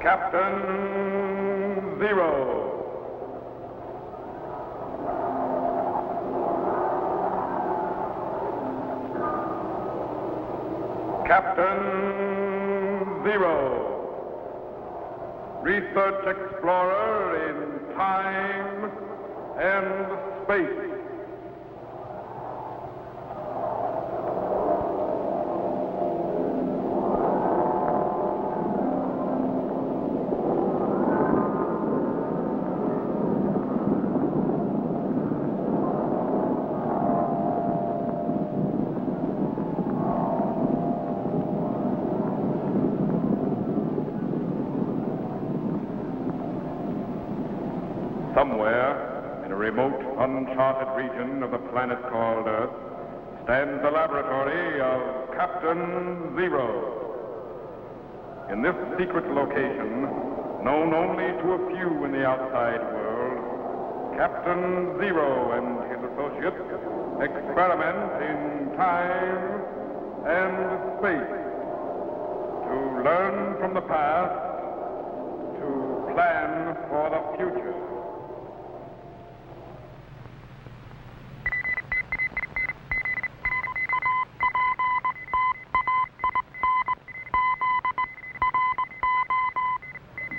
Captain Zero. Captain Zero. Research explorer in time and space. Somewhere in a remote, uncharted region of the planet called Earth stands the laboratory of Captain Zero. In this secret location, known only to a few in the outside world, Captain Zero and his associates experiment in time and space to learn from the past, to plan for the future.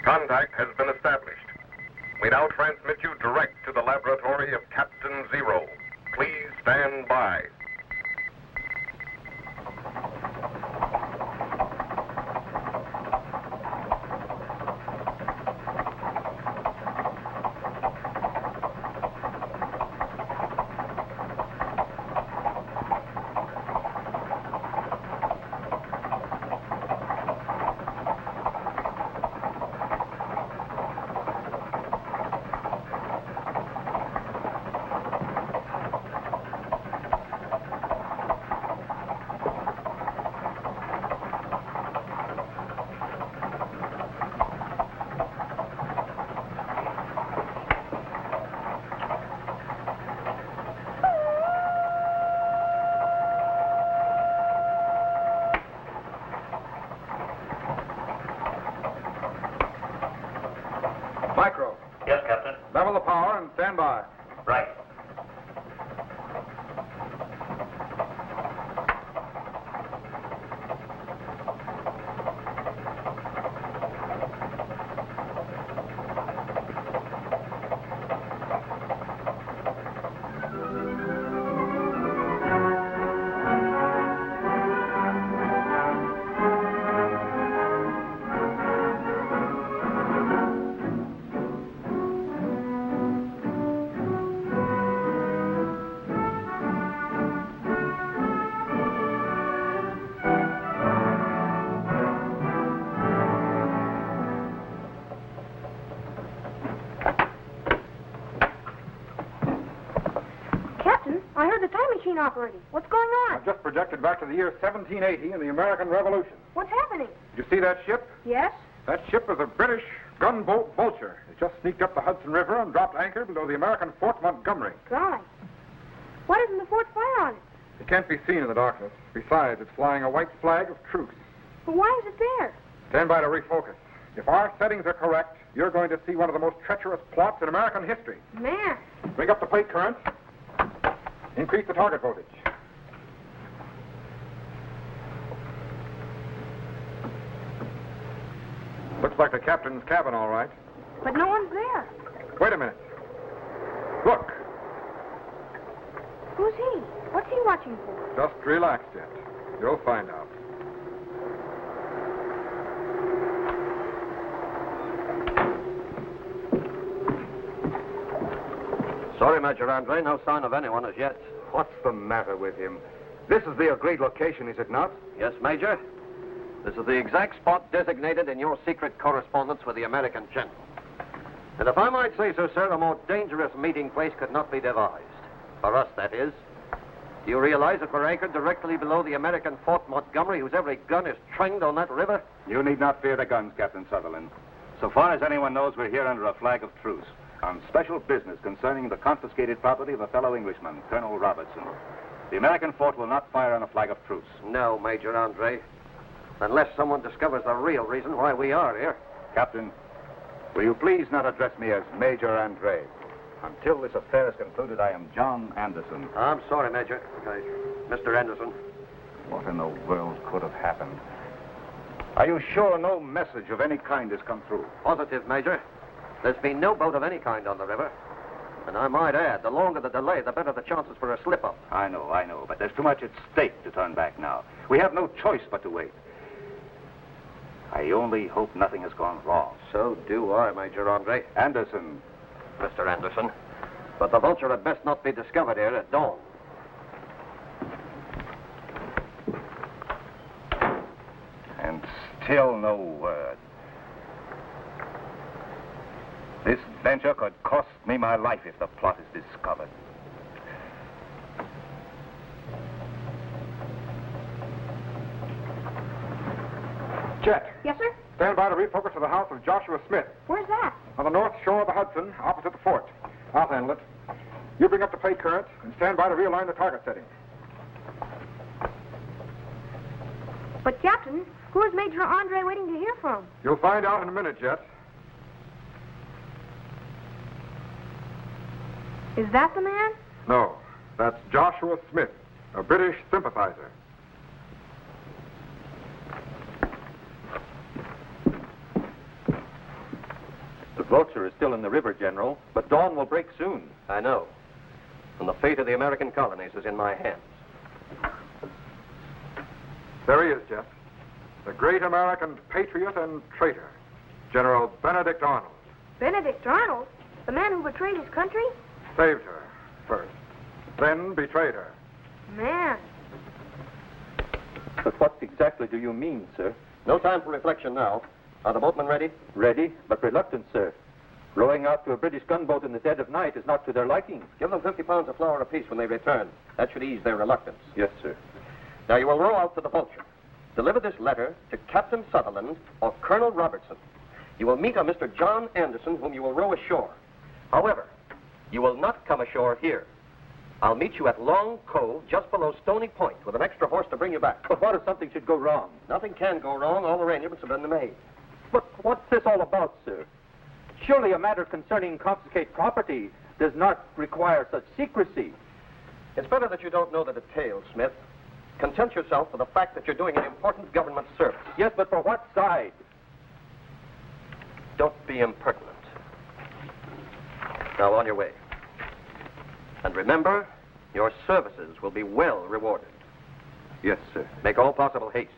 Contact has been established. We now transmit you direct to the laboratory of Captain Zero. Please stand by. Micro. Yes, Captain. Level the power and stand by. Right. I heard the time machine operating. What's going on? I've just projected back to the year 1780 and the American Revolution. What's happening? Did you see that ship? Yes? That ship is a British gunboat Vulture. It just sneaked up the Hudson River and dropped anchor below the American Fort Montgomery. Golly. Why doesn't the fort fire on it? It can't be seen in the darkness. Besides, it's flying a white flag of truce. But why is it there? Stand by to refocus. If our settings are correct, you're going to see one of the most treacherous plots in American history. Man. Bring up the plate current. Increase the target voltage. Looks like the captain's cabin, all right. But no one's there. Wait a minute. Look. Who's he? What's he watching for? Just relax, Jet. You'll find out. Sorry, Major Andre, no sign of anyone as yet. What's the matter with him? This is the agreed location, is it not? Yes, Major. This is the exact spot designated in your secret correspondence with the American general. And if I might say so, sir, a more dangerous meeting place could not be devised. For us, that is. Do you realize that we're anchored directly below the American Fort Montgomery, whose every gun is trained on that river? You need not fear the guns, Captain Sutherland. So far as anyone knows, we're here under a flag of truce on special business concerning the confiscated property of a fellow Englishman, Colonel Robertson. The American fort will not fire on a flag of truce. No, Major Andre. Unless someone discovers the real reason why we are here. Captain, will you please not address me as Major Andre? Until this affair is concluded, I am John Anderson. I'm sorry, Major. Mr. Anderson. What in the world could have happened? Are you sure no message of any kind has come through? Positive, Major. There's been no boat of any kind on the river. And I might add, the longer the delay, the better the chances for a slip-up. I know, but there's too much at stake to turn back now. We have no choice but to wait. I only hope nothing has gone wrong. So do I, Major Andre. Anderson. Mr. Anderson. But the Vulture had best not be discovered here at dawn. And still no word. This venture could cost me my life if the plot is discovered. Jet, Yes, sir? stand by to refocus to the house of Joshua Smith Where's that? on the north shore of the Hudson, opposite the fort. I'll handle it. You bring up the plate current and stand by to realign the target setting. But, Captain, who is Major Andre waiting to hear from? You'll find out in a minute, Jet. Is that the man? No, that's Joshua Smith, a British sympathizer. The Vulture is still in the river, General, but dawn will break soon. I know. And the fate of the American colonies is in my hands. There he is, Jet. The great American patriot and traitor, General Benedict Arnold. Benedict Arnold? The man who betrayed his country? Saved her first, then betrayed her. Man. But what exactly do you mean, sir? No time for reflection now. Are the boatmen ready? Ready, but reluctant, sir. Rowing out to a British gunboat in the dead of night is not to their liking. Give them 50 pounds of flour apiece when they return. That should ease their reluctance. Yes, sir. Now, you will row out to the Vulture. Deliver this letter to Captain Sutherland or Colonel Robertson. You will meet a Mr. John Anderson, whom you will row ashore. However, you will not come ashore here. I'll meet you at Long Cove, just below Stony Point, with an extra horse to bring you back. But what if something should go wrong? Nothing can go wrong. All arrangements have been made. But what's this all about, sir? Surely a matter concerning confiscate property does not require such secrecy. It's better that you don't know the details, Smith. Content yourself with the fact that you're doing an important government service. Yes, but for what side? Don't be impertinent. Now, on your way. And remember, your services will be well rewarded. Yes, sir. Make all possible haste.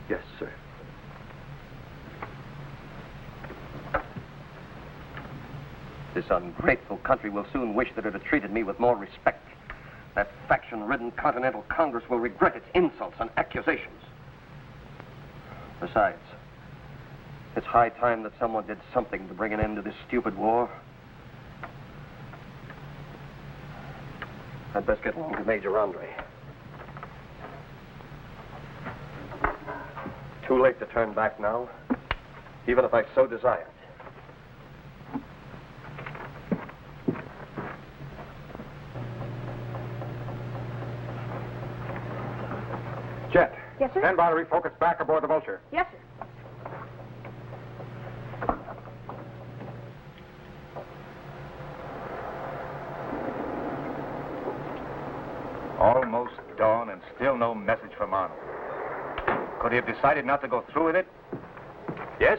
Yes, sir. This ungrateful country will soon wish that it had treated me with more respect. That faction-ridden Continental Congress will regret its insults and accusations. Besides, it's high time that someone did something to bring an end to this stupid war. I'd best get along to Major Andre. Too late to turn back now, even if I so desired. Jet. Yes, sir? Stand by to refocus back aboard the Vulture. Yes, sir. Almost dawn and still no message from Arnold. Could he have decided not to go through with it? Yes?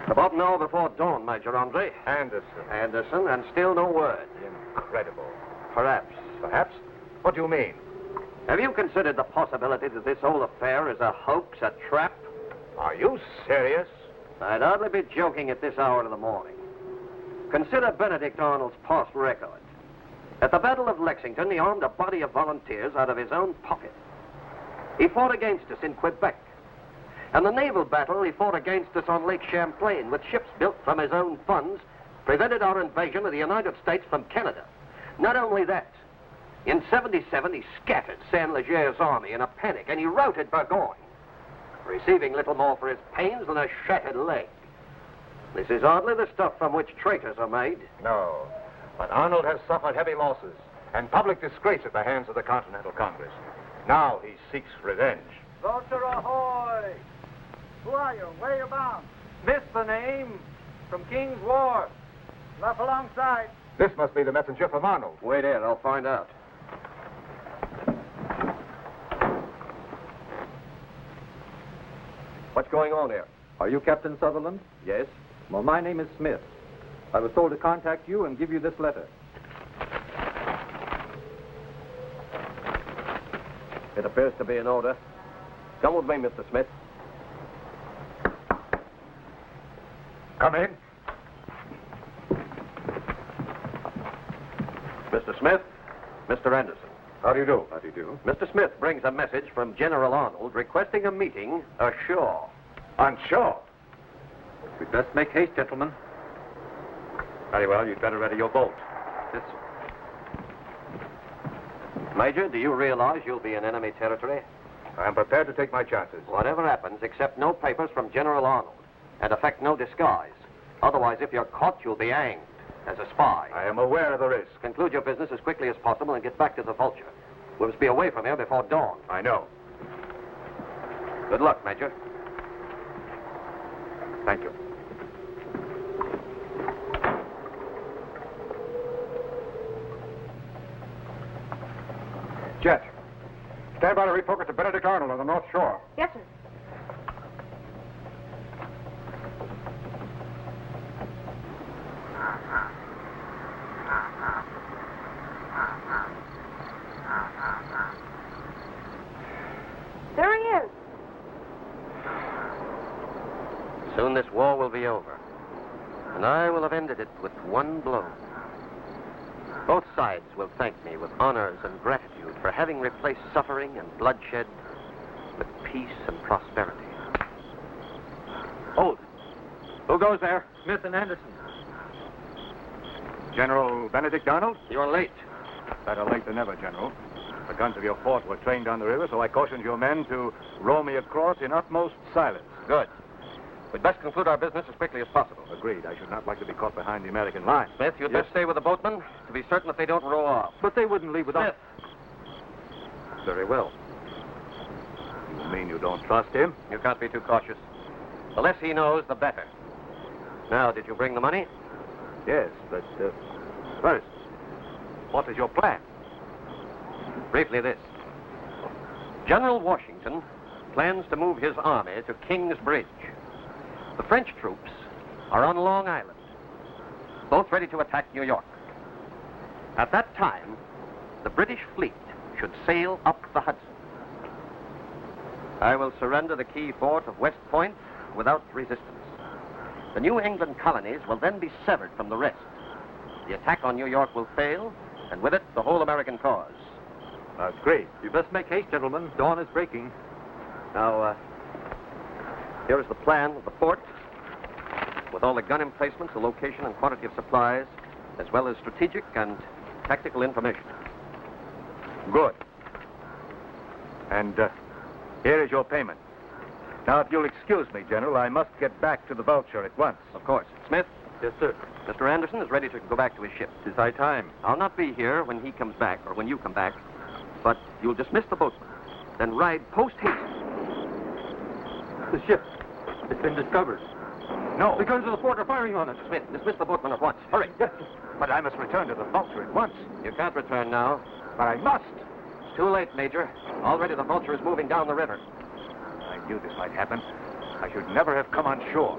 About an hour before dawn, Major Andre. Anderson. And still no word. Incredible. Perhaps. Perhaps? What do you mean? Have you considered the possibility that this whole affair is a hoax, a trap? Are you serious? I'd hardly be joking at this hour of the morning. Consider Benedict Arnold's past record. At the Battle of Lexington, he armed a body of volunteers out of his own pocket. He fought against us in Quebec. And the naval battle he fought against us on Lake Champlain with ships built from his own funds prevented our invasion of the United States from Canada. Not only that, in 77 he scattered Saint-Leger's army in a panic and he routed Burgoyne, receiving little more for his pains than a shattered leg. This is hardly the stuff from which traitors are made. No. But Arnold has suffered heavy losses and public disgrace at the hands of the Continental Congress. Now he seeks revenge. Vulture ahoy! Who are you? Where are you bound? Smith the name, from King's Wharf. Luff alongside. This must be the messenger from Arnold. Wait here, I'll find out. What's going on here? Are you Captain Sutherland? Yes? Well, my name is Smith. I was told to contact you and give you this letter. It appears to be in order. Come with me, Mr. Smith. Come in. Mr. Smith, Mr. Anderson. How do you do? How do you do? Mr. Smith brings a message from General Arnold requesting a meeting ashore. On shore. We'd best make haste, gentlemen. Very well, you'd better ready your boat. Yes, sir. Major, do you realize you'll be in enemy territory? I am prepared to take my chances. Whatever happens, accept no papers from General Arnold and affect no disguise. Otherwise, if you're caught, you'll be hanged as a spy. I am aware of the risk. Conclude your business as quickly as possible and get back to the Vulture. We must be away from here before dawn. I know. Good luck, Major. Thank you. Jet, stand by to report to Benedict Arnold on the North Shore. Yes, sir. There he is. Soon this war will be over, and I will have ended it with one blow. Both sides will thank me with honors and gratitude for having replaced suffering and bloodshed with peace and prosperity. Hold. Who goes there? Smith and Anderson. General Benedict Arnold? You're late. Better late than never, General. The guns of your fort were trained down the river, so I cautioned your men to row me across in utmost silence. Good. We'd best conclude our business as quickly as possible. Agreed. I should not like to be caught behind the American line. Smith, you'd best stay with the boatmen to be certain that they don't row off. But they wouldn't leave without... Smith. Very well. You mean you don't trust him? You can't be too cautious. The less he knows, the better. Now, did you bring the money? Yes, but first, what is your plan? Briefly this. General Washington plans to move his army to King's Bridge. The French troops are on Long Island, both ready to attack New York. At that time, the British fleet should sail up the Hudson. I will surrender the key fort of West Point without resistance. The New England colonies will then be severed from the rest. The attack on New York will fail, and with it, the whole American cause. That's great. You best make haste, gentlemen. Dawn is breaking. Now, here is the plan of the fort, with all the gun emplacements, the location and quantity of supplies, as well as strategic and tactical information. Good. And here is your payment. Now, if you'll excuse me, General, I must get back to the Vulture at once. Of course. Smith, Yes, sir. Mr. Anderson is ready to go back to his ship. It's high time. I'll not be here when he comes back, or when you come back, but you'll dismiss the boatman, then ride post-haste. The ship. It's been discovered. No. The guns of the fort are firing on us. Smith, dismiss the boatman at once. Hurry. Yes, sir. But I must return to the Vulture at once. You can't return now. But I must. It's too late, Major. Already the Vulture is moving down the river. I knew this might happen. I should never have come on shore.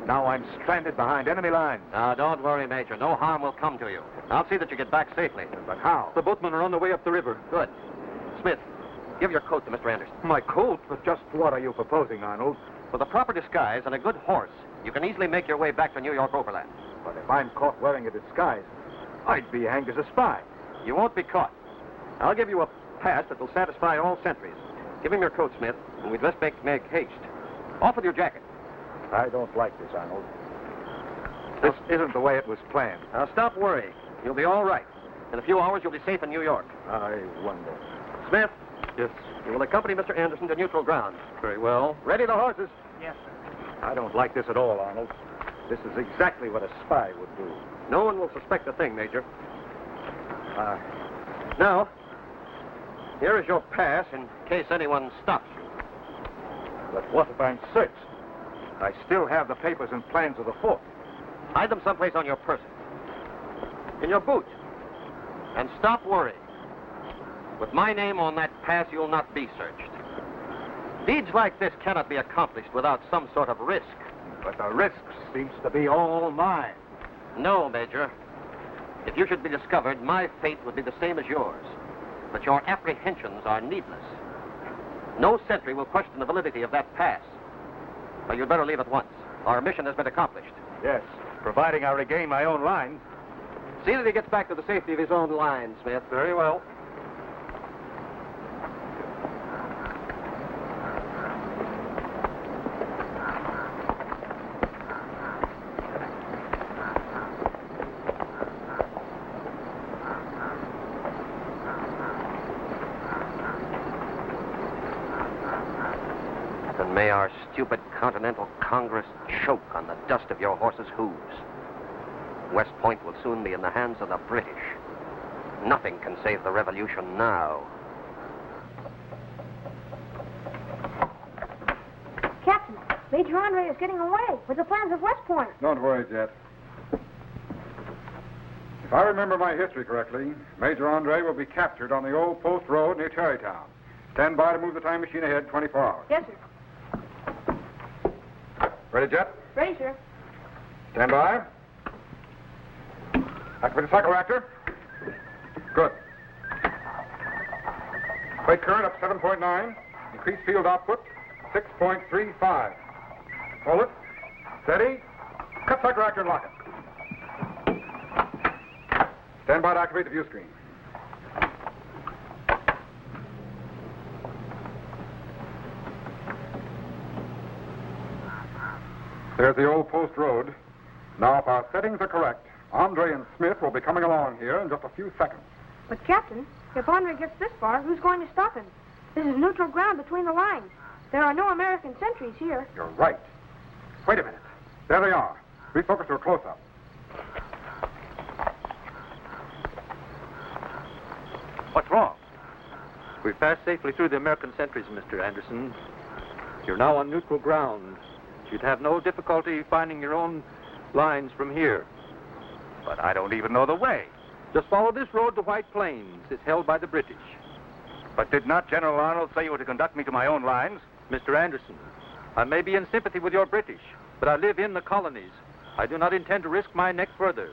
Now I'm stranded behind enemy lines. Now, don't worry, Major. No harm will come to you. I'll see that you get back safely. But how? The boatmen are on the way up the river. Good. Smith, give your coat to Mr. Anderson. My coat? But just what are you proposing, Arnold? With a proper disguise and a good horse, you can easily make your way back to New York overland. But if I'm caught wearing a disguise, I'd be hanged as a spy. You won't be caught. I'll give you a pass that will satisfy all sentries. Give him your coat, Smith, and we'd best make haste. Off with your jacket. I don't like this, Arnold. This isn't the way it was planned. Now, stop worrying. You'll be all right. In a few hours, you'll be safe in New York. I wonder. Smith, Yes. you will accompany Mr. Anderson to neutral ground. Very well. Ready the horses. Yes, sir. I don't like this at all, Arnold. This is exactly what a spy would do. No one will suspect a thing, Major. Now, here is your pass in case anyone stops you. But what if I'm searched? I still have the papers and plans of the fort. Hide them someplace on your person. In your boot. And stop worrying. With my name on that pass, you'll not be searched. Deeds like this cannot be accomplished without some sort of risk. But the risk seems to be all mine. No, Major. If you should be discovered, my fate would be the same as yours. But your apprehensions are needless. No sentry will question the validity of that pass. So you'd better leave at once. Our mission has been accomplished. Yes, providing I regain my own lines. See that he gets back to the safety of his own line, Smith. Very well. And may our stupid Continental Congress choke on the dust of your horses' hooves. West Point will soon be in the hands of the British. Nothing can save the revolution now. Captain, Major Andre is getting away with the plans of West Point. Don't worry, Jet. If I remember my history correctly, Major Andre will be captured on the old post road near Tarrytown. Stand by to move the time machine ahead 24 hours. Yes, sir. Ready, Jet? Ready, sir. Stand by. Activate the cycle reactor. Good. Brake current up 7.9. Increase field output 6.35. Hold it. Steady. Cut cycle reactor and lock it. Stand by to activate the view screen. There's the old post road. Now, if our settings are correct, Andre and Smith will be coming along here in just a few seconds. But, Captain, if Andre gets this far, who's going to stop him? This is neutral ground between the lines. There are no American sentries here. You're right. Wait a minute. There they are. Refocus to a close-up. What's wrong? We've passed safely through the American sentries, Mr. Anderson. You're now on neutral ground. You'd have no difficulty finding your own lines from here. But I don't even know the way. Just follow this road to White Plains. It's held by the British. But did not General Arnold say you were to conduct me to my own lines? Mr. Anderson, I may be in sympathy with your British, but I live in the colonies. I do not intend to risk my neck further.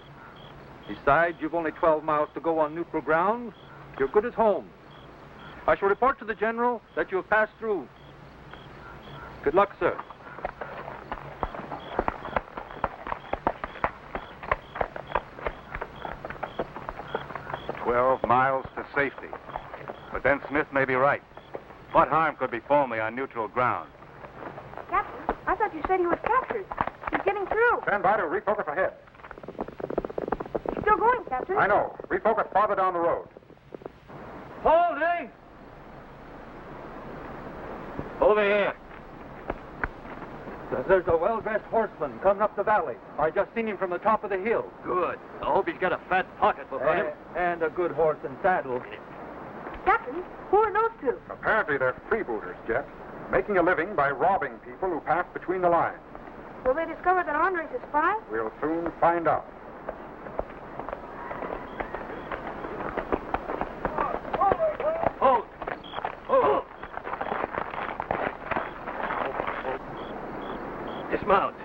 Besides, you've only 12 miles to go on neutral ground. You're good as home. I shall report to the General that you have passed through. Good luck, sir. 12 miles to safety. But then Smith may be right. What harm could befall me on neutral ground? Captain, I thought you said he was captured. He's getting through. Stand by to refocus ahead. He's still going, Captain. I know. Refocus farther down the road. Holding! Over here. There's a well-dressed horseman coming up the valley. I just seen him from the top of the hill. Good. I hope he's got a fat pocketbook on him. And a good horse and saddle. Captain, who are those two? Apparently they're freebooters, Jet, making a living by robbing people who pass between the lines. Will they discover that Andre's a spy? We'll soon find out. Hold! Hold! Dismount.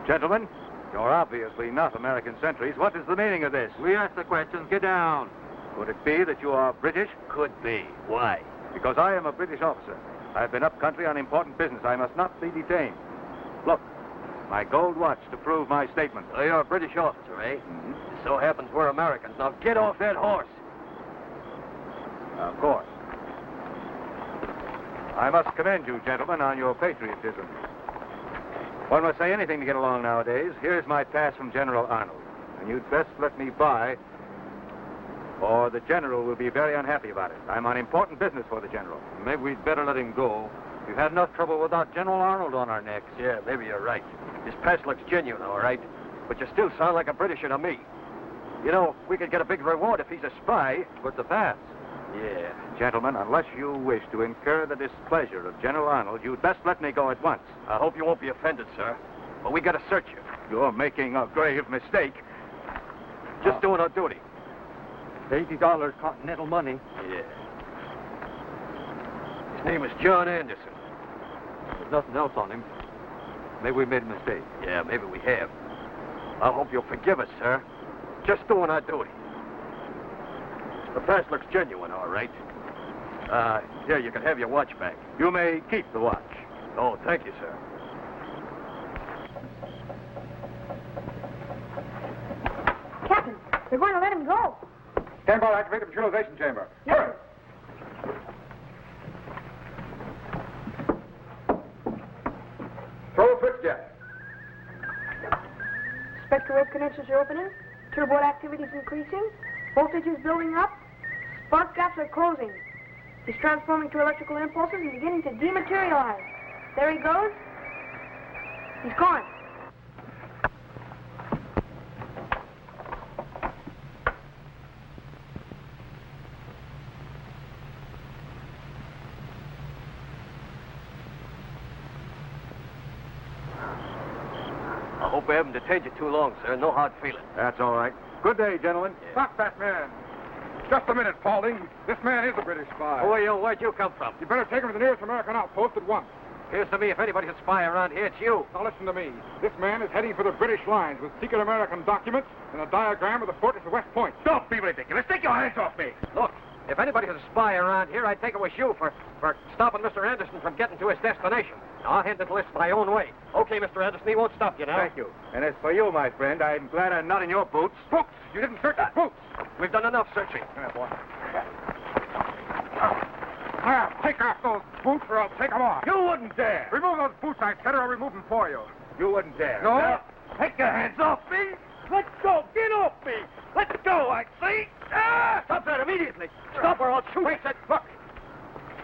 Gentlemen, you're obviously not American sentries. What is the meaning of this? We ask the questions. Get down. Could it be that you are British? Could be. Why? Because I am a British officer. I've been up country on important business. I must not be detained. Look, my gold watch to prove my statement. So you're a British officer, eh? Mm-hmm. It so happens we're Americans. Now get off that horse. Of course. I must commend you, gentlemen, on your patriotism. One must say anything to get along nowadays. Here's my pass from General Arnold. And you'd best let me by, or the General will be very unhappy about it. I'm on important business for the General. Maybe we'd better let him go. We've had enough trouble without General Arnold on our necks. Yeah, maybe you're right. His pass looks genuine, all right. But you still sound like a Britisher to me. You know, we could get a big reward if he's a spy. But the pass. Yeah. Gentlemen, unless you wish to incur the displeasure of General Arnold, you'd best let me go at once. I hope you won't be offended, sir. But we gotta search you. You're making a grave mistake. Just doing our duty. $80 continental money. Yeah. His name is John Anderson. There's nothing else on him. Maybe we made a mistake. Yeah, maybe we have. I hope you'll forgive us, sir. Just doing our duty. The pass looks genuine, all right. Here, you can have your watch back. You may keep the watch. Oh, thank you, sir. Captain, they're going to let him go. Stand by to activate the materialization chamber. Hurry! Throw the switch, Jet. Spectral wave connectors are opening. Turbo activity is increasing. Voltage is building up. Spark gaps are closing. He's transforming to electrical impulses and beginning to dematerialize. There he goes. He's gone. I hope we haven't detained you too long, sir. No hard feelings. That's all right. Good day, gentlemen. Stop that man. Just a minute, Paulding. This man is a British spy. Who are you? Where'd you come from? You better take him to the nearest American outpost at once. Appears to me if anybody's a spy around here, it's you. Now listen to me. This man is heading for the British lines with secret American documents and a diagram of the fortress of West Point. Don't be ridiculous. Take your hands off me. Look, if anybody's a spy around here, I'd think it was you for stopping Mr. Anderson from getting to his destination. Now, I'll handle this my own way. Okay, Mr. Anderson, he won't stop you now. Thank you. And as for you, my friend, I'm glad I'm not in your boots. Boots! You didn't search his boots! We've done enough searching. Yeah, boy. Now, take off those boots or I'll take them off. You wouldn't dare. Remove those boots, I said, or I'll remove them for you. You wouldn't dare. No? Now, take your hands off me. Let go. Get off me. Let go, I say. Ah! Stop that immediately. Stop or I'll shoot. Wait, look.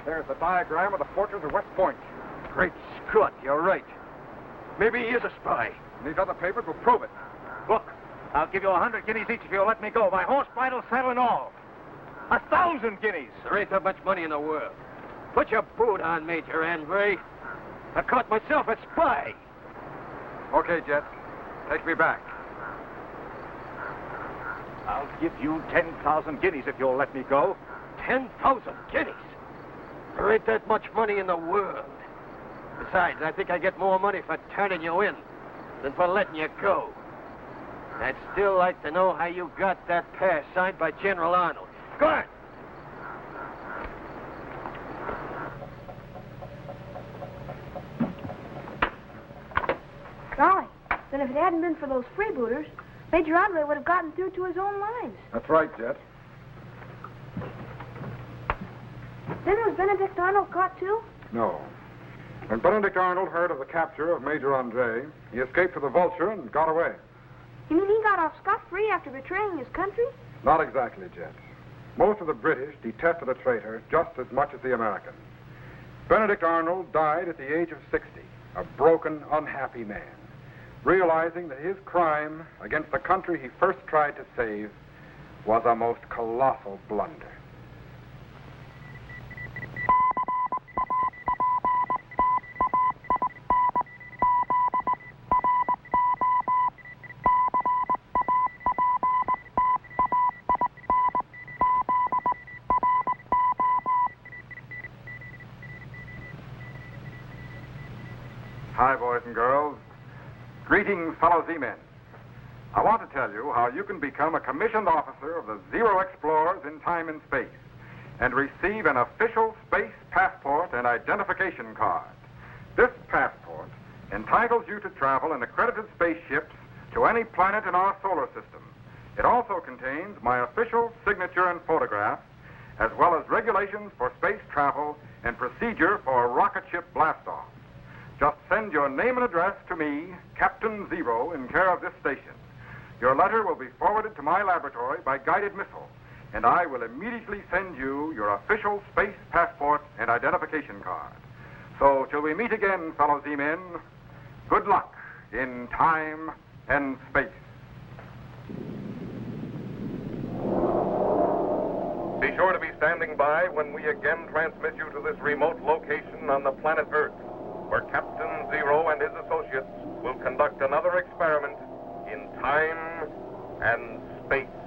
There's the diagram of the fortress of West Point. Great Scott, you're right. Maybe he is a spy. And these other papers will prove it. Look, I'll give you 100 guineas each if you'll let me go. My horse, bridle, saddle, and all. 1,000 guineas. There ain't that much money in the world. Put your boot on, Major Andre. I caught myself a spy. Okay, Jet. Take me back. I'll give you 10,000 guineas if you'll let me go. 10,000 guineas? There ain't that much money in the world. Besides, I think I get more money for turning you in than for letting you go. I'd still like to know how you got that pass signed by General Arnold. Go on. Golly, then if it hadn't been for those freebooters, Major Andre would have gotten through to his own lines. That's right, Jet. Then was Benedict Arnold caught too? No. When Benedict Arnold heard of the capture of Major Andre, he escaped to the Vulture and got away. You mean he got off scot-free after betraying his country? Not exactly, Jet. Most of the British detested a traitor just as much as the Americans. Benedict Arnold died at the age of 60, a broken, unhappy man, realizing that his crime against the country he first tried to save was a most colossal blunder. Hi, boys and girls. Greetings, fellow Z-men. I want to tell you how you can become a commissioned officer of the Zero Explorers in time and space and receive an official space passport and identification card. This passport entitles you to travel in accredited spaceships to any planet in our solar system. It also contains my official signature and photograph, as well as regulations for space travel and procedure for rocket ship blastoff. Just send your name and address to me, Captain Zero, in care of this station. Your letter will be forwarded to my laboratory by guided missile, and I will immediately send you your official space passport and identification card. So, till we meet again, fellow Z-men, good luck in time and space. Be sure to be standing by when we again transmit you to this remote location on the planet Earth, where Captain Zero and his associates will conduct another experiment in time and space.